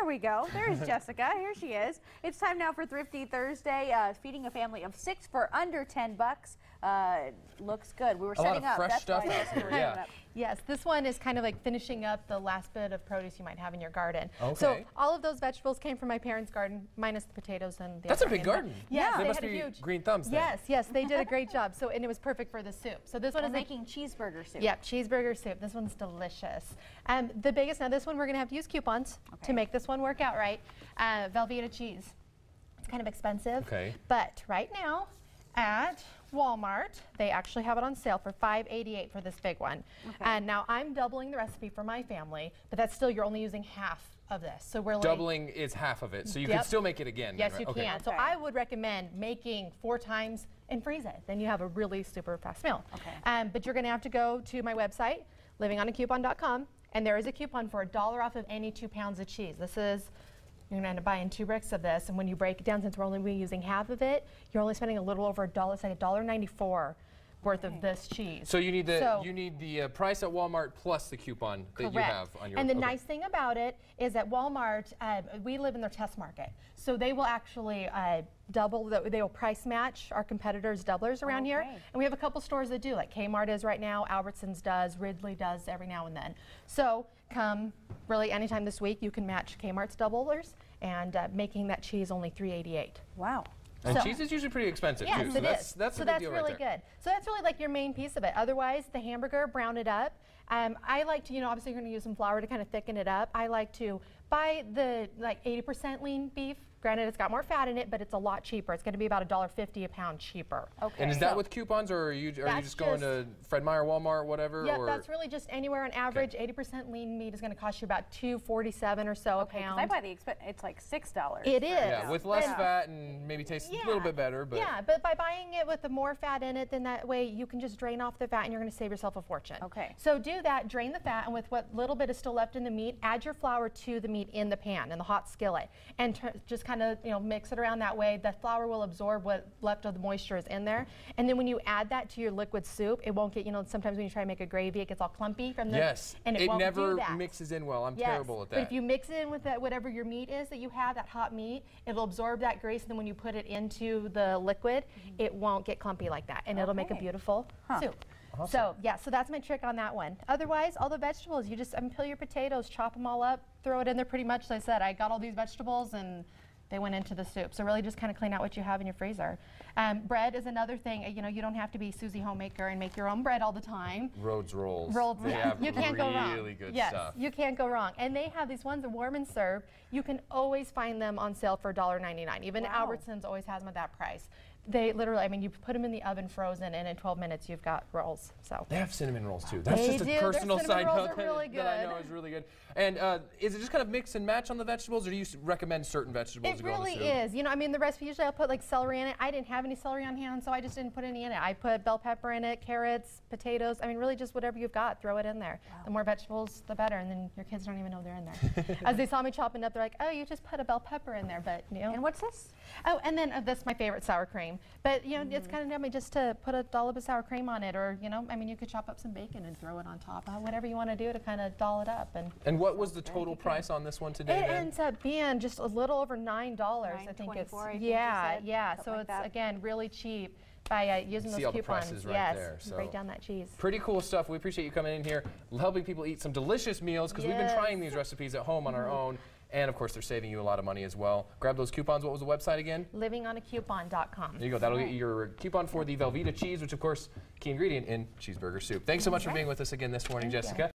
There we go. There's Jessica. Here she is. It's time now for Thrifty Thursday. Feeding a family of 6 for under $10. Looks good. We were setting up. Fresh stuff out here. Yeah. Yes, this one is kind of like finishing up the last bit of produce you might have in your garden. Okay. So all of those vegetables came from my parents' garden, minus the potatoes and the That's a big garden. Yeah, they they must had a be huge green thumbs then. Yes, they did a great job. So and it was perfect for the soup. So this one is making cheeseburger soup. Yeah, cheeseburger soup. This one's delicious. The biggest, now this one we're gonna have to use coupons to make this one work out right. Velveeta cheese. It's kind of expensive. Okay. But right now at Walmart, they actually have it on sale for $5.88 for this big one. Okay. And now I'm doubling the recipe for my family, but that's still, you're only using half of this. So we're doubling is half of it, so you can still make it again. Yes, then, you right? can. Okay. So I would recommend making 4 times and freeze it. Then you have a really super fast meal. Okay. But you're going to have to go to my website, livingonacoupon.com, and there is a coupon for $1 off of any 2 pounds of cheese. This is, you're going to end up buying 2 bricks of this, and when you break it down, since we're only using half of it, you're only spending a little over $1. It's like $1.94 worth of this cheese. So you need the price at Walmart plus the coupon that you have on your. And the nice thing about it is at Walmart, we live in their test market, so they will actually double. They will price match our competitors' doublers around here, and we have a couple stores that do, like Kmart is right now, Albertsons does, Ridley does every now and then. So come really anytime this week, you can match Kmart's doublers, and making that cheese only $3.88. Wow. And cheese is usually pretty expensive too. Yes, So it is. That's so a big that's deal really right there. good. So that's really like your main piece of it. Otherwise, the hamburger, brown it up. I like to, obviously you're going to use some flour to kind of thicken it up. I like to buy the 80% lean beef. Granted, it's got more fat in it, but it's a lot cheaper. It's going to be about $1.50 a pound cheaper. Okay. And is that with coupons, or are you just going to Fred Meyer, Walmart, whatever? Yeah, that's really just anywhere on average. 80% lean meat is going to cost you about $2.47 or so a pound. I buy it's like $6. It is. Yeah, with less fat and maybe tastes a little bit better. But yeah, but by buying it with the more fat in it, then that way you can just drain off the fat and you're going to save yourself a fortune. Okay. So do that, drain the fat, and with what little bit is still left in the meat, add your flour to the meat in the pan, in the hot skillet, and just kind of mix it around that way. The flour will absorb what left of the moisture is in there, and then when you add that to your liquid soup, it won't get, sometimes when you try to make a gravy, it gets all clumpy from the and it won't never do that. mixes in well. I'm terrible at that. But if you mix it in with whatever your meat is that you have, that hot meat, it'll absorb that grease, and then when you put it into the liquid, it won't get clumpy like that, and it'll make a beautiful soup. Awesome. So yeah, so that's my trick on that one. Otherwise, all the vegetables, you just peel your potatoes, chop them all up, throw it in there pretty much. Like I said, I got all these vegetables and they went into the soup. So really just kind of clean out what you have in your freezer. Bread is another thing. You don't have to be Susie Homemaker and make your own bread all the time. Rhodes rolls. They have you can't go wrong. Really good stuff. You can't go wrong. And they have these ones that warm and serve. You can always find them on sale for $1.99. Even Albertsons always has them at that price. They literally, you put them in the oven frozen, and in 12 minutes you've got rolls. So they have cinnamon rolls too. That's just a personal side note that I know is really good. And is it just kind of mix and match on the vegetables, or do you recommend certain vegetables? It really is. The recipe usually I'll put like celery in it. I didn't have any celery on hand, so I just didn't put any in it. I put bell pepper in it, carrots, potatoes. Really just whatever you've got, throw it in there. Wow. The more vegetables, the better, and then your kids don't even know they're in there. As they saw me chopping up, they're like, "Oh, you just put a bell pepper in there," but And what's this? Oh, and then that's my favorite, sour cream. But it's kind of yummy just to put a dollop of sour cream on it, or you could chop up some bacon and throw it on top. Whatever you want to do to kind of doll it up. And what was the total price on this one today? It ends up being just a little over $9. I think it's So it's again really cheap by using those coupons. Prices right there, so break down that cheese. Pretty cool stuff. We appreciate you coming in here, helping people eat some delicious meals, because we've been trying these recipes at home on our own. And of course, they're saving you a lot of money as well. Grab those coupons. What was the website again? Livingonacoupon.com. There you go. That'll get you your coupon for the Velveeta cheese, which of course, key ingredient in cheeseburger soup. Thanks so much for being with us again this morning, Jessica.